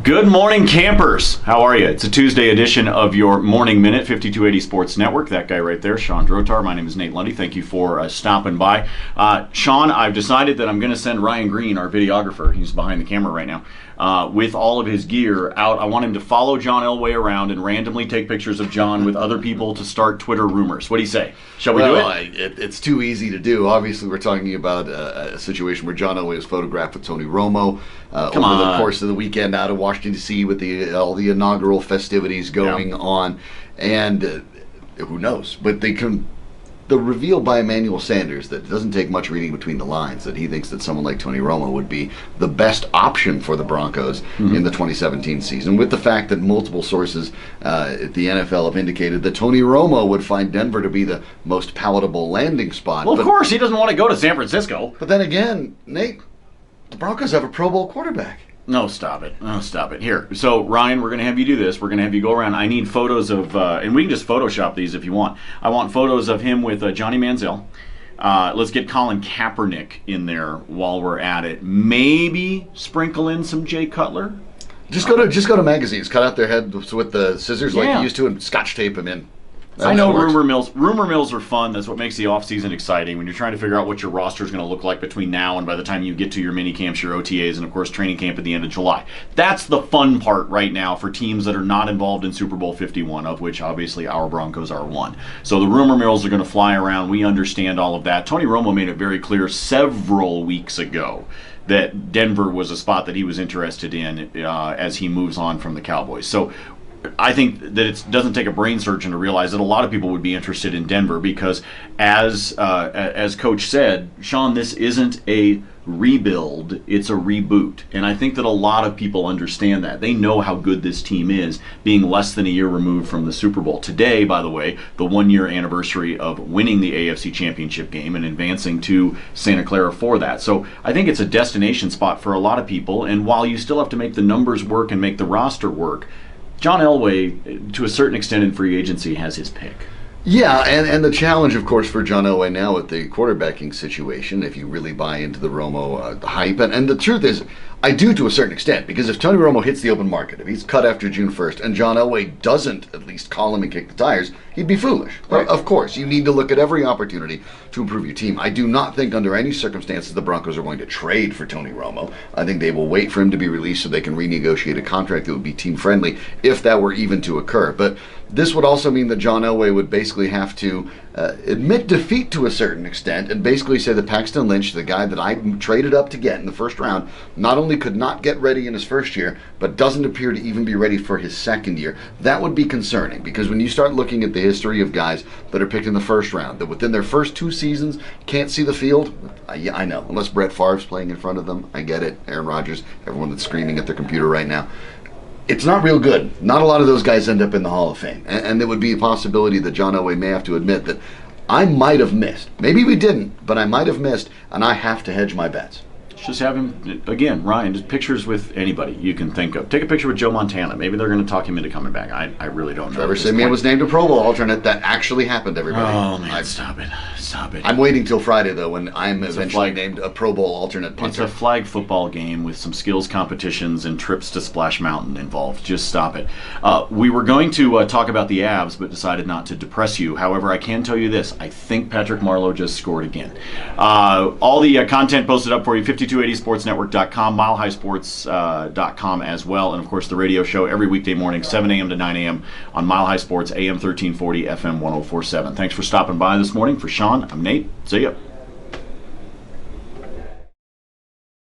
Good morning, campers. How are you? It's a Tuesday edition of your Morning Minute, 5280 Sports Network. That guy right there, Shawn Drotar. My name is Nate Lundy. Thank you for stopping by. Shawn, I've decided that I'm going to send Ryan Green, our videographer, he's behind the camera right now, with all of his gear out. I want him to follow John Elway around and randomly take pictures of John with other people to start Twitter rumors. What do you say? Shall we do it? It's too easy to do. Obviously, we're talking about a situation where John Elway was photographed with Tony Romo over the course of the weekend out of Washington, D.C. with all the inaugural festivities going on. And who knows? But the reveal by Emmanuel Sanders that it doesn't take much reading between the lines, that he thinks that someone like Tony Romo would be the best option for the Broncos in the 2017 season, with the fact that multiple sources at the NFL have indicated that Tony Romo would find Denver to be the most palatable landing spot. Well, of course, he doesn't want to go to San Francisco. But then again, Nate, the Broncos have a Pro Bowl quarterback. No, stop it. No, stop it. Here. So, Ryan, we're going to have you do this. We're going to have you go around. I need photos of, and we can just Photoshop these if you want. I want photos of him with Johnny Manziel. Let's get Colin Kaepernick in there while we're at it. Maybe sprinkle in some Jay Cutler. Just go to magazines, cut out their heads with the scissors like you used to, and scotch tape them in. I know rumor mills. Rumor mills are fun. That's what makes the offseason exciting. When you're trying to figure out what your roster is going to look like between now and by the time you get to your mini camps, your OTAs, and of course training camp at the end of July. That's the fun part right now for teams that are not involved in Super Bowl 51, of which obviously our Broncos are one. So the rumor mills are going to fly around. We understand all of that. Tony Romo made it very clear several weeks ago that Denver was a spot that he was interested in as he moves on from the Cowboys. So I think that it doesn't take a brain surgeon to realize that a lot of people would be interested in Denver because, as Coach said, Shawn, this isn't a rebuild, it's a reboot. And I think that a lot of people understand that. They know how good this team is, being less than a year removed from the Super Bowl. Today, by the way, the 1-year anniversary of winning the AFC Championship game and advancing to Santa Clara for that. So I think it's a destination spot for a lot of people. And while you still have to make the numbers work and make the roster work, John Elway, to a certain extent in free agency, has his pick. Yeah, and the challenge, of course, for John Elway now with the quarterbacking situation, if you really buy into the Romo hype, and the truth is, I do to a certain extent, because if Tony Romo hits the open market, if he's cut after June 1st, and John Elway doesn't at least call him and kick the tires, he'd be foolish. Right. Of course, you need to look at every opportunity to improve your team. I do not think under any circumstances the Broncos are going to trade for Tony Romo. I think they will wait for him to be released so they can renegotiate a contract that would be team-friendly if that were even to occur. But this would also mean that John Elway would basically have to admit defeat to a certain extent and basically say that Paxton Lynch, the guy that I traded up to get in the first round, not only could not get ready in his first year, but doesn't appear to even be ready for his second year. That would be concerning because when you start looking at the history of guys that are picked in the first round, that within their first 2 seasons can't see the field, I know, unless Brett Favre's playing in front of them, I get it, Aaron Rodgers, everyone that's screaming at their computer right now. It's not real good. Not a lot of those guys end up in the Hall of Fame. And there would be a possibility that John Elway may have to admit that I might have missed. Maybe we didn't, but I might have missed, and I have to hedge my bets. Just have him, again, Ryan, just pictures with anybody you can think of. Take a picture with Joe Montana. Maybe they're going to talk him into coming back. I really don't know. Trevor Siemian was named a Pro Bowl alternate. That actually happened, everybody. Oh, man, stop it. Stop it. I'm waiting till Friday, though, when I'm eventually named a Pro Bowl alternate punter. It's a flag football game with some skills competitions and trips to Splash Mountain involved. Just stop it. We were going to talk about the Avs, but decided not to depress you. However, I can tell you this. I think Patrick Marleau just scored again. All the content posted up for you, 5280sportsnetwork.com, milehighsports.com as well, and of course the radio show every weekday morning, 7 a.m. to 9 a.m. on Mile High Sports, AM 1340, FM 1047. Thanks for stopping by this morning. For Shawn, I'm Nate. See ya.